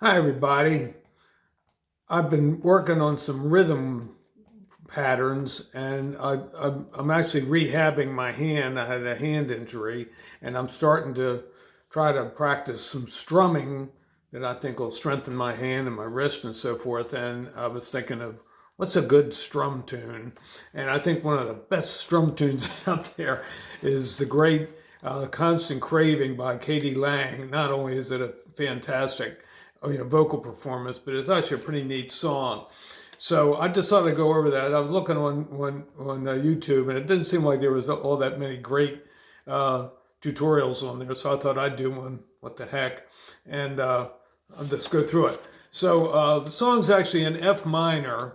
Hi, everybody. I've been working on some rhythm patterns and I'm actually rehabbing my hand. I had a hand injury and I'm starting to try to practice some strumming that I think will strengthen my hand and my wrist and so forth. And I was thinking of what's a good strum tune? And I think one of the best strum tunes out there is the great Constant Craving by Katie Lang. Not only is it a fantastic vocal performance, but it's actually a pretty neat song. So I just thought I'd go over that. I was looking on YouTube, and it didn't seem like there was all that many great tutorials on there. So I thought I'd do one. What the heck? And I'll just go through it. So the song's actually in F minor,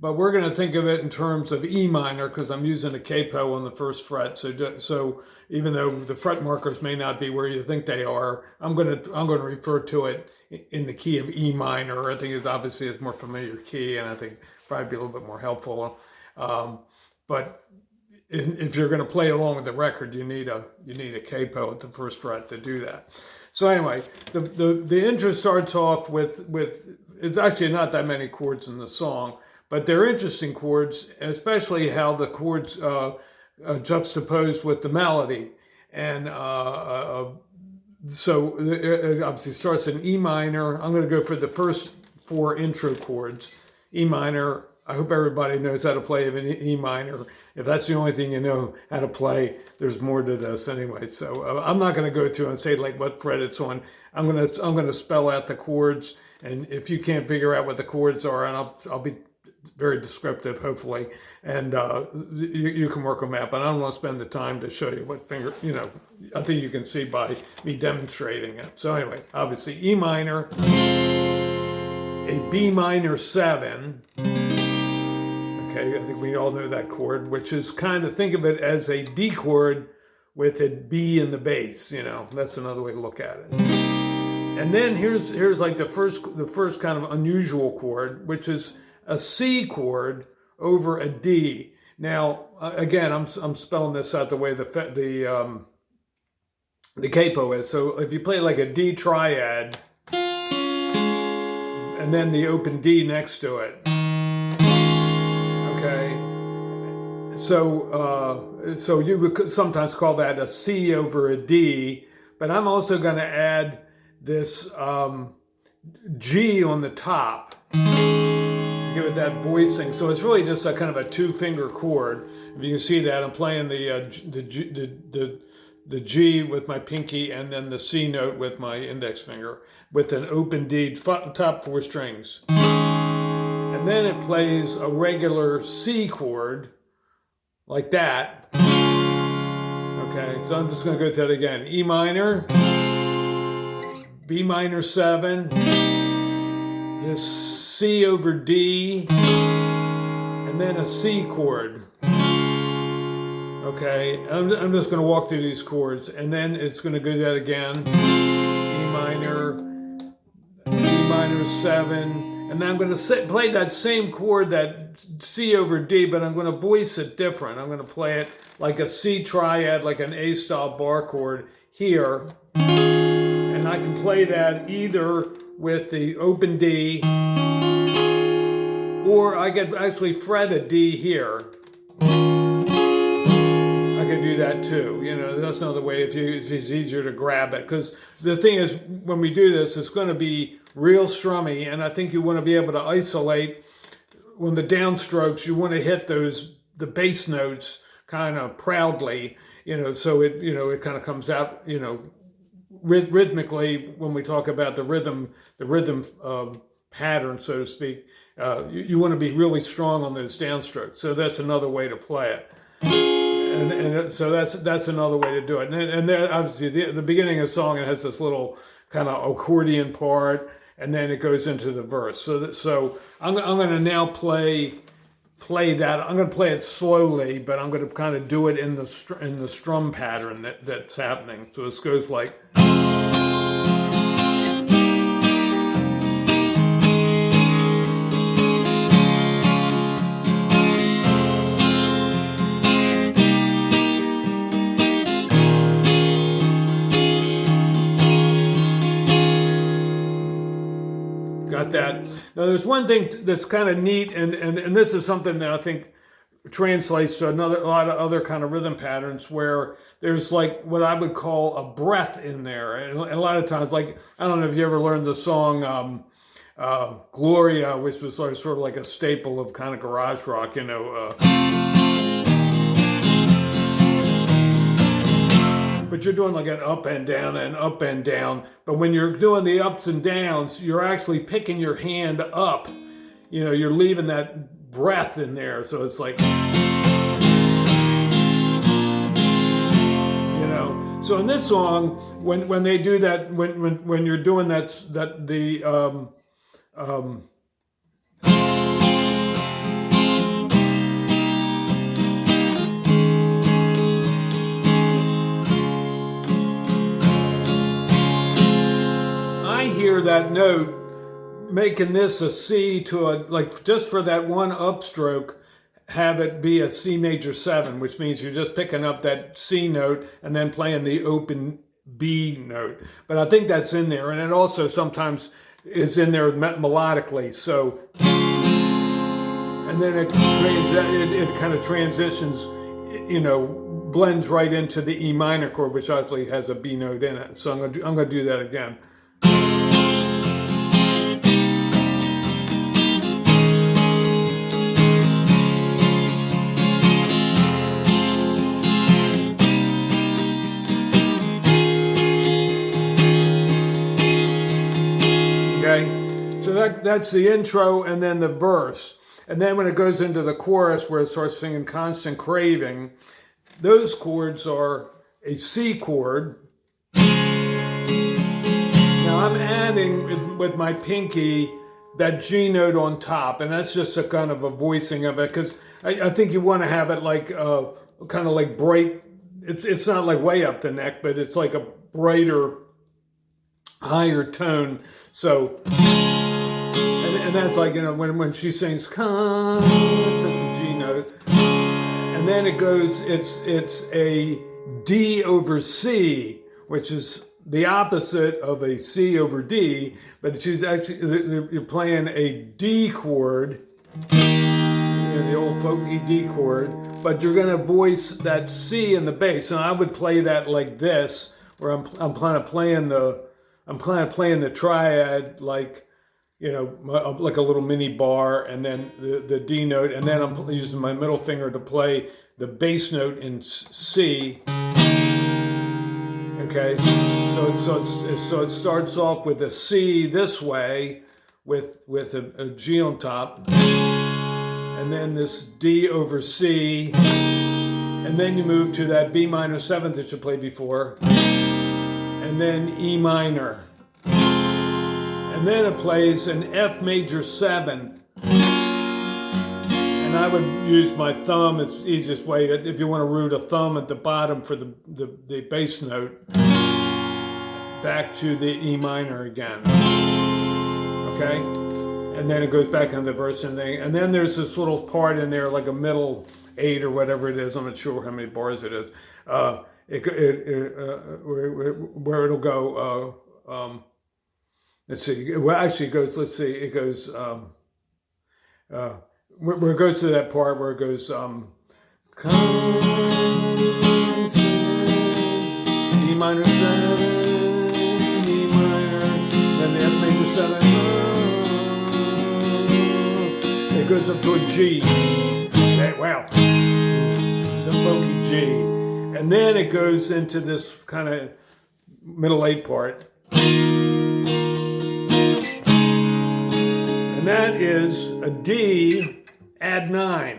but we're going to think of it in terms of E minor because I'm using a capo on the first fret. So even though the fret markers may not be where you think they are, I'm going to refer to it in the key of E minor. I think it's obviously a more familiar key, and I think probably be a little bit more helpful. But if you're going to play along with the record, you need a capo at the first fret to do that. So anyway, the intro starts off with it's actually not that many chords in the song, but they're interesting chords, especially how the chords juxtaposed with the melody. And so it obviously starts in E minor. I'm going to go for the first four intro chords. E minor. I hope everybody knows how to play in E minor. If that's the only thing you know how to play, there's more to this anyway. So I'm not going to go through and say like what fret it's on. I'm going to spell out the chords, and if you can't figure out what the chords are, and I'll be very descriptive, hopefully, and you can work them out. But I don't want to spend the time to show you what finger. I think you can see by me demonstrating it. So anyway, obviously E minor, a B minor 7. Okay, I think we all know that chord, which is kind of, think of it as a D chord with a B in the bass. That's another way to look at it. And then here's like the first kind of unusual chord, which is a C chord over a D. Now, again, I'm spelling this out the way the capo is. So if you play like a D triad and then the open D next to it, okay. So you would sometimes call that a C over a D, but I'm also going to add this G on the top. Give it that voicing. So it's really just a kind of a two-finger chord. If you can see that, I'm playing the G with my pinky and then the C note with my index finger with an open D, top four strings. And then it plays a regular C chord like that. Okay, so I'm just going to go through that again. E minor, B minor 7, this C over D, and then a C chord. Okay, I'm just going to walk through these chords, and then it's going to go that again. E minor, B minor 7, and then I'm going to play that same chord, that C over D, but I'm going to voice it different. I'm going to play it like a C triad, like an A style bar chord here, and I can play that either with the open D, or I could actually fret a D here. I could do that too. That's another way if it's easier to grab it. Because the thing is, when we do this, it's going to be real strummy, and I think you want to be able to isolate when the downstrokes. You want to hit the bass notes kind of proudly, so it kind of comes out, rhythmically when we talk about the rhythm pattern, so to speak. You want to be really strong on those downstrokes. So that's another way to play it. And so that's another way to do it. And there, obviously, the beginning of the song, it has this little kind of accordion part, and then it goes into the verse. So I'm going to now play that. I'm going to play it slowly, but I'm going to kind of do it in the strum pattern that's happening. So this goes like. got that. Now there's one thing that's kind of neat, and this is something that I think translates to a lot of other kind of rhythm patterns where there's like what I would call a breath in there. And a lot of times, like, I don't know if you ever learned the song Gloria, which was sort of like a staple of kind of garage rock, you know. But you're doing like an up and down and up and down. But when you're doing the ups and downs, you're actually picking your hand up. You know, you're leaving that breath in there. So it's like, you know. So in this song, when they do that, when you're doing hear that note, making this a C to a, like, just for that one upstroke, have it be a C major 7, which means you're just picking up that C note and then playing the open B note. But I think that's in there, and it also sometimes is in there melodically. So, and then it kind of transitions, you know, blends right into the E minor chord, which actually has a B note in it. So I'm gonna do that again. So that's the intro and then the verse. And then when it goes into the chorus where it starts singing Constant Craving, those chords are a C chord. Now I'm adding with my pinky that G note on top, and that's just a kind of a voicing of it, because I think you want to have it like kind of like bright. It's not like way up the neck, but it's like a brighter, higher tone. So, and that's like, you know, when she sings "Come," that's a G note, and then it goes. It's a D over C, which is the opposite of a C over D, but she's actually, you're playing a D chord, you know, the old folky D chord, but you're going to voice that C in the bass. And I would play that like this, where I'm kind of playing the triad, like, you know, like a little mini bar, and then the D note, and then I'm using my middle finger to play the bass note in C. Okay, so it starts off with a C this way, with a G on top, and then this D over C, and then you move to that B minor 7th that you played before, and then E minor, and then it plays an F major 7. And I would use my thumb. It's the easiest way. If you want to root a thumb at the bottom for the bass note, back to the E minor again. Okay? And then it goes back into the verse and thing. And then there's this little part in there, like a middle 8 or whatever it is. I'm not sure how many bars it is. Where it'll go. Let's see. Well, actually, it goes. Let's see. It goes. Where it goes to that part where it goes, E minor 7, E minor, then the F major 7, it goes up to a G. Okay, wow, the funky G. And then it goes into this kind of middle 8 part. And that is a D add 9,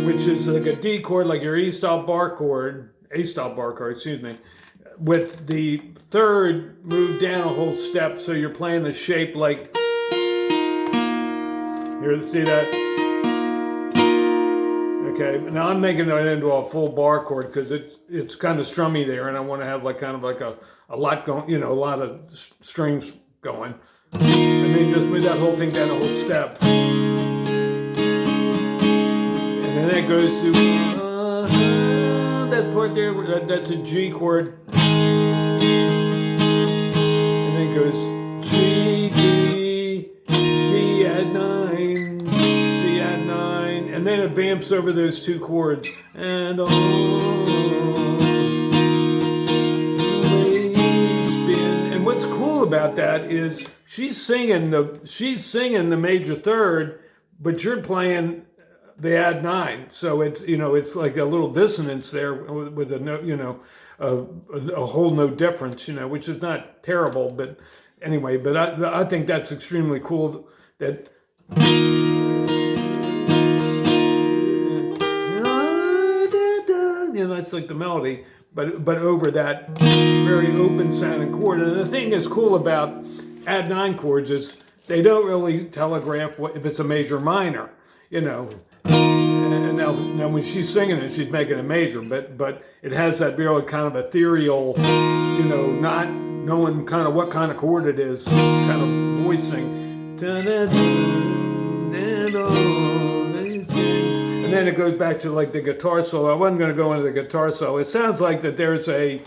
which is like a D chord, like your A-style bar chord, excuse me, with the 3rd move down a whole step, so you're playing the shape like, here, see that? Okay, now I'm making it into a full bar chord because it's kind of strummy there, and I want to have like kind of like a lot going, you know, a lot of strings going. And then you just move that whole thing down a whole step. And then it goes to that part there, that's a G chord. And then it goes G, D, vamps over those two chords. And what's cool about that is she's singing the major third, but you're playing the add 9, so it's it's like a little dissonance there with a note, a whole note difference, which is not terrible, but anyway. But I think that's extremely cool that. That's like the melody, but over that very open sounding chord. And the thing is cool about add 9 chords is they don't really telegraph if it's a major or minor, And now when she's singing it, she's making a major, but it has that really kind of ethereal, not knowing kind of what kind of chord it is, kind of voicing. And then it goes back to like the guitar solo. I wasn't going to go into the guitar solo. It sounds like that there's I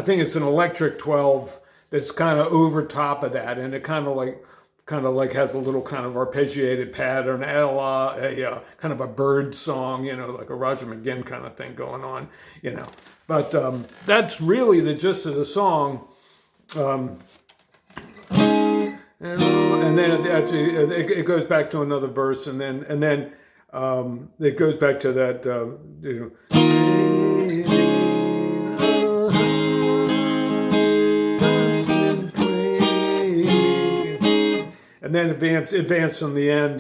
think it's an electric 12 that's kind of over top of that, and it kind of like has a little kind of arpeggiated pattern, a kind of a bird song, like a Roger McGinn kind of thing going on, But that's really the gist of the song. And then it goes back to another verse, and then it goes back to that, and then it vamps from the end,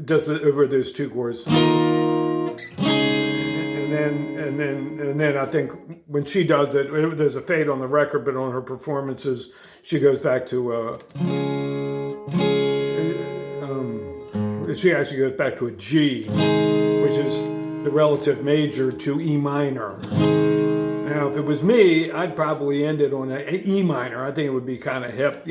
just over those two chords. And then I think when she does it, there's a fade on the record, but on her performances, she goes back to she actually goes back to a G, which is the relative major to E minor. Now, if it was me, I'd probably end it on an E minor. I think it would be kind of hip, I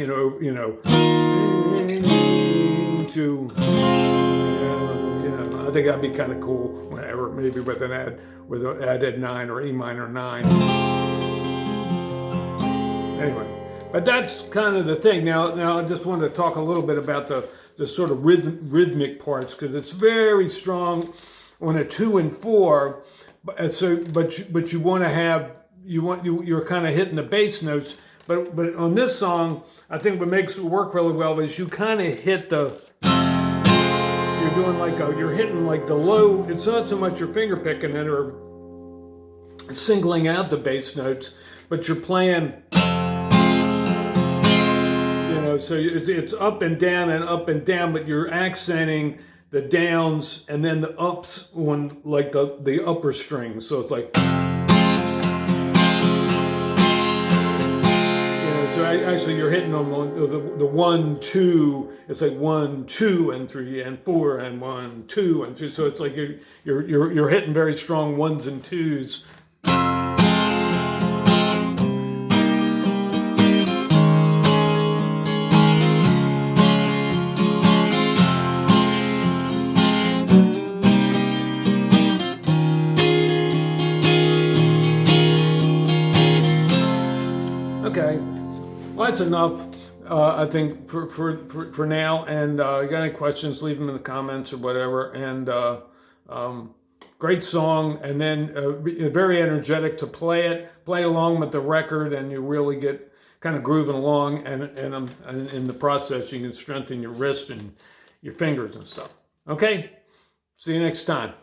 think that'd be kind of cool. Whatever, maybe with an added 9 or E minor 9. Anyway, but that's kind of the thing. Now I just wanted to talk a little bit about the sort of rhythmic parts, because it's very strong on a 2 and 4. But you want to have you're kind of hitting the bass notes. But on this song, I think what makes it work really well is you kind of hit the. You're doing you're hitting like the low. It's not so much your finger picking it or singling out the bass notes, but you're playing. So it's up and down, but you're accenting the downs and then the ups on like the upper strings. So it's like, so actually you're hitting on the 1, 2. It's like 1, 2, and 3, and 4, and 1, 2, and 3. So it's like you're hitting very strong 1s and 2s. Okay, well, that's enough, I think, for now. And you got any questions, leave them in the comments or whatever. And great song, and then very energetic to play along with the record, and you really get kind of grooving along. And in the process, you can strengthen your wrist and your fingers and stuff. Okay, see you next time.